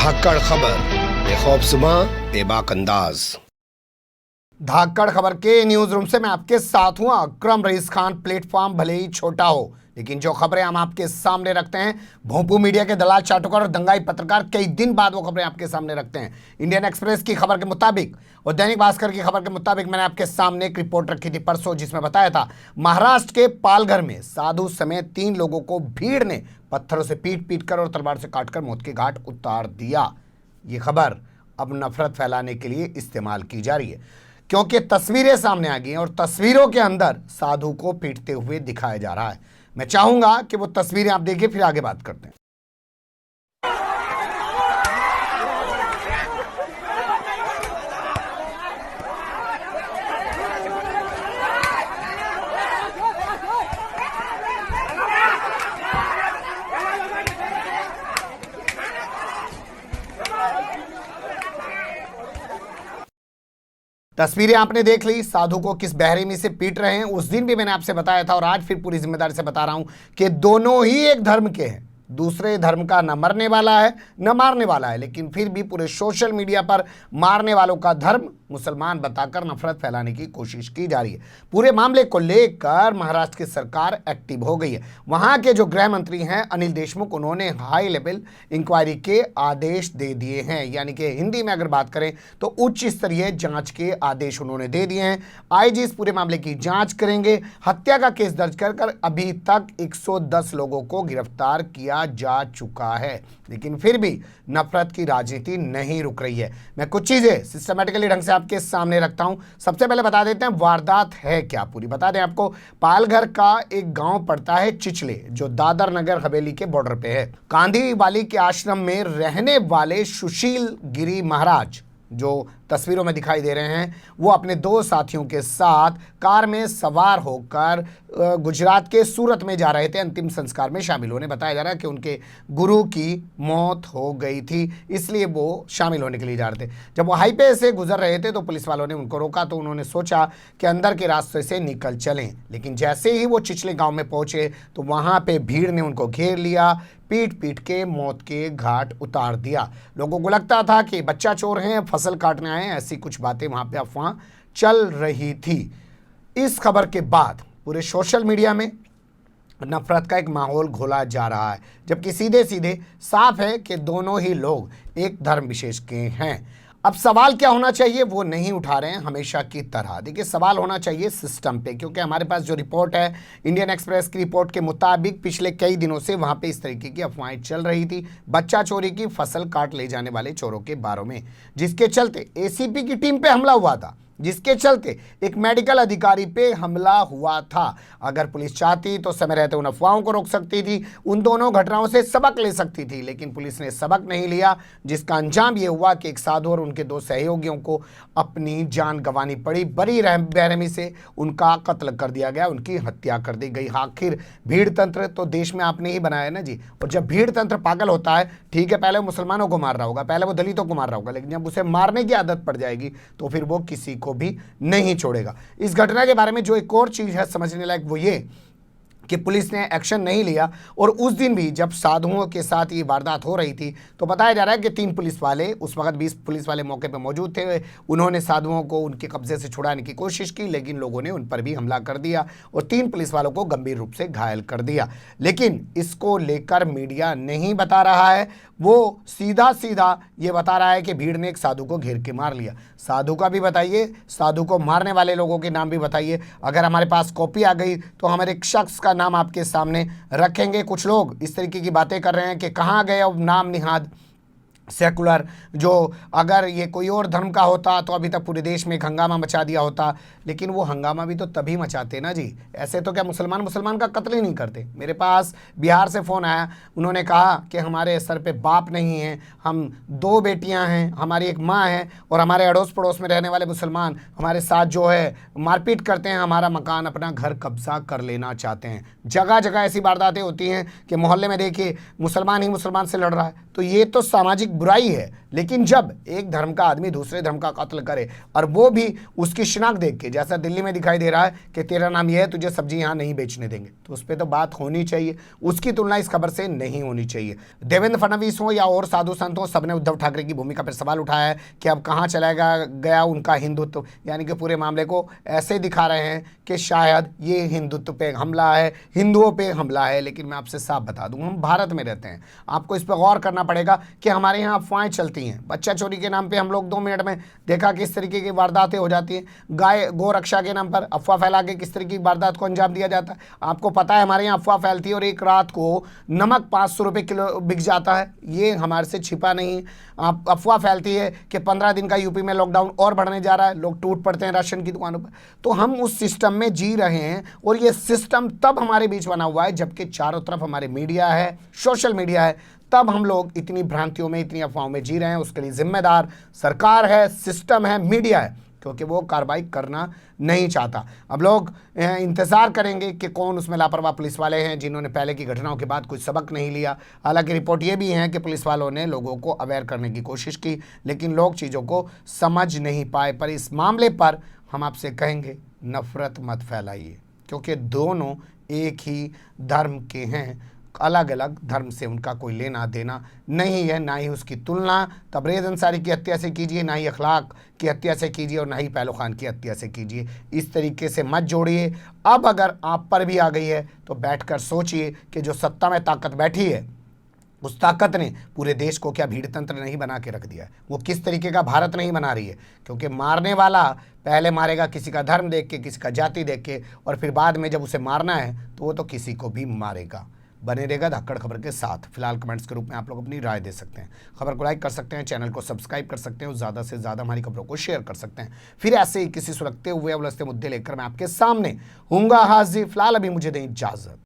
धाकड़ खबर बेखौफसमा बेबाक अंदाज। धाकड़ खबर के न्यूज रूम से मैं आपके साथ हूं अकरम रईस खान। प्लेटफॉर्म भले ही छोटा हो, लेकिन जो खबरें हम आपके सामने रखते हैं, भोंपू मीडिया के दलाल चाटुकार और दंगाई पत्रकार कई दिन बाद वो खबरें आपके सामने रखते हैं। इंडियन एक्सप्रेस की खबर के मुताबिक और दैनिक भास्कर की खबर के मुताबिक मैंने आपके सामने एक रिपोर्ट रखी थी परसों, जिसमें बताया था महाराष्ट्र के पालघर में साधु समेत 3 लोगों को भीड़ ने पत्थरों से पीट कर और तलवार से काटकर मौत के घाट उतार दिया। ये खबर अब नफरत फैलाने के लिए इस्तेमाल की जा रही है, क्योंकि तस्वीरें सामने आ गई हैं और तस्वीरों के अंदर साधु को पीटते हुए दिखाया जा रहा है। मैं चाहूंगा कि वो तस्वीरें आप देखिए, फिर आगे बात करते हैं। तस्वीरें आपने देख ली, साधु को किस बेरहमी से पीट रहे हैं। उस दिन भी मैंने आपसे बताया था और आज फिर पूरी जिम्मेदारी से बता रहा हूं कि दोनों ही एक धर्म के हैं। दूसरे धर्म का न मरने वाला है न मारने वाला है, लेकिन फिर भी पूरे सोशल मीडिया पर मारने वालों का धर्म मुसलमान बताकर नफरत फैलाने की कोशिश की जा रही है। पूरे मामले को लेकर महाराष्ट्र की सरकार एक्टिव हो गई है। वहां के जो गृह मंत्री हैं अनिल देशमुख, उन्होंने हाई लेवल इंक्वायरी के आदेश दे दिए हैं, यानी कि हिंदी में अगर बात करें तो उच्च स्तरीय जांच के आदेश उन्होंने दे दिए हैं। आईजी इस पूरे मामले की जांच करेंगे। हत्या का केस दर्ज कर अभी तक 110 लोगों को गिरफ्तार किया जा चुका है, लेकिन फिर भी नफरत की राजनीति नहीं रुक रही है। मैं कुछ चीजें सिस्टमैटिकली ढंग से आपके सामने रखता हूं। सबसे पहले बता देते हैं वारदात है क्या पूरी। बता दें आपको, पालघर का एक गांव पड़ता है चिचले, जो दादर नगर हवेली के बॉर्डर पे है। कांदीवाली के आश्रम में रहने वाले सुशील गिरी महाराज, जो तस्वीरों में दिखाई दे रहे हैं, वो अपने 2 साथियों के साथ कार में सवार होकर गुजरात के सूरत में जा रहे थे अंतिम संस्कार में शामिल होने। बताया जा रहा है कि उनके गुरु की मौत हो गई थी, इसलिए वो शामिल होने के लिए जा रहे थे। जब वो हाईवे से गुजर रहे थे तो पुलिस वालों ने उनको रोका, तो उन्होंने सोचा कि अंदर के रास्ते से निकल चलें, लेकिन जैसे ही वो चिचले गांव में पहुंचे तो वहां पे भीड़ ने उनको घेर लिया, पीट के मौत के घाट उतार दिया। लोगों को लगता था कि बच्चा चोर हैं, फसल काटने आए हैं, ऐसी कुछ बातें वहां पे अफवाह चल रही थी। इस खबर के बाद पूरे सोशल मीडिया में नफरत का एक माहौल घोला जा रहा है, जबकि सीधे सीधे साफ है कि दोनों ही लोग एक धर्म विशेष के हैं। अब सवाल क्या होना चाहिए वो नहीं उठा रहे हैं हमेशा की तरह। देखिए, सवाल होना चाहिए सिस्टम पे, क्योंकि हमारे पास जो रिपोर्ट है इंडियन एक्सप्रेस की रिपोर्ट के मुताबिक पिछले कई दिनों से वहां पे इस तरीके की अफवाहें चल रही थी, बच्चा चोरी की, फसल काट ले जाने वाले चोरों के बारों में, जिसके चलते एसीपी की टीम पे हमला हुआ था, जिसके चलते एक मेडिकल अधिकारी पे हमला हुआ था। अगर पुलिस चाहती तो समय रहते उन अफवाहों को रोक सकती थी, उन दोनों घटनाओं से सबक ले सकती थी, लेकिन पुलिस ने सबक नहीं लिया, जिसका अंजाम यह हुआ कि एक साधु और उनके 2 सहयोगियों को अपनी जान गंवानी पड़ी। बड़ी बेरहमी से उनका कत्ल कर दिया गया, उनकी हत्या कर दी गई। आखिर भीड़ तंत्र तो देश में आपने ही बनाया ना जी, और जब भीड़ तंत्र पागल होता है, ठीक है, पहले वो मुसलमानों को मार रहा होगा, पहले वो दलितों को मार रहा होगा, लेकिन जब उसे मारने की आदत पड़ जाएगी तो फिर वो किसी को भी नहीं छोड़ेगा। इस घटना के बारे में जो एक और चीज है समझने लायक, वो ये कि पुलिस ने एक्शन नहीं लिया। और उस दिन भी जब साधुओं के साथ ये वारदात हो रही थी तो बताया जा रहा है कि 3 पुलिस वाले, उस वक्त 20 पुलिस वाले मौके पर मौजूद थे, उन्होंने साधुओं को उनके कब्जे से छुड़ाने की कोशिश की, लेकिन लोगों ने उन पर भी हमला कर दिया और 3 पुलिस वालों को गंभीर रूप से घायल कर दिया। लेकिन इसको लेकर मीडिया नहीं बता रहा है, वो सीधा सीधा ये बता रहा है कि भीड़ ने एक साधु को घेर के मार लिया। साधु का भी बताइए, साधु को मारने वाले लोगों के नाम भी बताइए। अगर हमारे पास कॉपी आ गई तो हम एक शख्स का नाम आपके सामने रखेंगे। कुछ लोग इस तरीके की बातें कर रहे हैं कि कहाँ गए अब नाम निहाद सेकुलर, जो अगर ये कोई और धर्म का होता तो अभी तक पूरे देश में एक हंगामा मचा दिया होता, लेकिन वो हंगामा भी तो तभी मचाते ना जी, ऐसे तो क्या मुसलमान का कत्ल ही नहीं करते। मेरे पास बिहार से फ़ोन आया, उन्होंने कहा कि हमारे सर पे बाप नहीं है, हम 2 बेटियां हैं, हमारी एक माँ है और हमारे अड़ोस पड़ोस में रहने वाले मुसलमान हमारे साथ जो है मारपीट करते हैं, हमारा मकान, अपना घर कब्जा कर लेना चाहते हैं। जगह जगह ऐसी वारदातें होती हैं कि मोहल्ले में देखिए मुसलमान ही मुसलमान से लड़ रहा है। तो ये तो सामाजिक बुराई है, लेकिन जब एक धर्म का आदमी दूसरे धर्म का कत्ल करे और वो भी उसकी शिनाख्त देख के, जैसा दिल्ली में दिखाई दे रहा है कि तेरा नाम यह है, तुझे सब्जी यहाँ नहीं बेचने देंगे, तो उस पर तो बात होनी चाहिए। उसकी तुलना इस खबर से नहीं होनी चाहिए। देवेंद्र फडणवीस हो या और साधु संत हो, सबने उद्धव ठाकरे की भूमिका पर सवाल उठाया है कि अब कहाँ चला गया उनका हिंदुत्व, यानी कि पूरे मामले को ऐसे दिखा रहे हैं कि शायद ये हिंदुत्व पे हमला है, हिंदुओं पे हमला है। लेकिन मैं आपसे साफ बता दूं, हम भारत में रहते हैं, आपको इस पर गौर करना पड़ेगा कि हमारे यहाँ अफवाहें चलती हैं। बच्चा चोरी के नाम पे हम लोग 2 मिनट में देखा किस तरीके की वारदातें हो जाती हैं। गाय गौ रक्षा के नाम पर अफवाह फैला के किस तरीके की वारदात को अंजाम दिया जाता है। आपको पता है हमारे यहाँ अफवाह फैलती है और एक रात को नमक 500 रुपये किलो बिक जाता है, ये हमारे से छिपा नहीं है। आप अफवाह फैलती है कि 15 दिन का यूपी में लॉकडाउन और बढ़ने जा रहा है, लोग टूट पड़ते हैं राशन की दुकानों पर। तो हम उस सिस्टम में जी रहे हैं और ये सिस्टम तब हमारे बीच बना हुआ है जबकि चारों तरफ हमारे मीडिया है, सोशल मीडिया है, तब हम लोग इतनी भ्रांतियों में, इतनी अफवाहों में जी रहे हैं। उसके लिए जिम्मेदार सरकार है, सिस्टम है, मीडिया है, क्योंकि वो कार्रवाई करना नहीं चाहता। अब लोग इंतज़ार करेंगे कि कौन उसमें लापरवाह पुलिस वाले हैं जिन्होंने पहले की घटनाओं के बाद कुछ सबक नहीं लिया। हालांकि रिपोर्ट ये भी है कि पुलिस वालों ने लोगों को अवेयर करने की कोशिश की, लेकिन लोग चीज़ों को समझ नहीं पाए। पर इस मामले पर हम आपसे कहेंगे, नफ़रत मत फैलाइए, क्योंकि दोनों एक ही धर्म के हैं। अलग अलग धर्म से उनका कोई लेना देना नहीं है, ना ही उसकी तुलना तबरेज़ अंसारी की हत्या से कीजिए, ना ही अखलाक की हत्या से कीजिए और ना ही पहलू खान की हत्या से कीजिए। इस तरीके से मत जोड़िए। अब अगर आप पर भी आ गई है तो बैठकर सोचिए कि जो सत्ता में ताकत बैठी है, उस ताकत ने पूरे देश को क्या भीड़ तंत्र नहीं बना के रख दिया है, वो किस तरीके का भारत नहीं बना रही है। क्योंकि मारने वाला पहले मारेगा किसी का धर्म देख के, किसी का जाति देख के, और फिर बाद में जब उसे मारना है तो वो तो किसी को भी मारेगा। बने रहेगा धाकड़ खबर के साथ। फिलहाल कमेंट्स के रूप में आप लोग अपनी राय दे सकते हैं, खबर को लाइक कर सकते हैं, चैनल को सब्सक्राइब कर सकते हैं और ज़्यादा से ज़्यादा हमारी खबरों को शेयर कर सकते हैं। फिर ऐसे ही किसी सुलगते हुए उलझते मुद्दे लेकर मैं आपके सामने हूँगा हाजिर। फिलहाल अभी मुझे दें इजाज़त।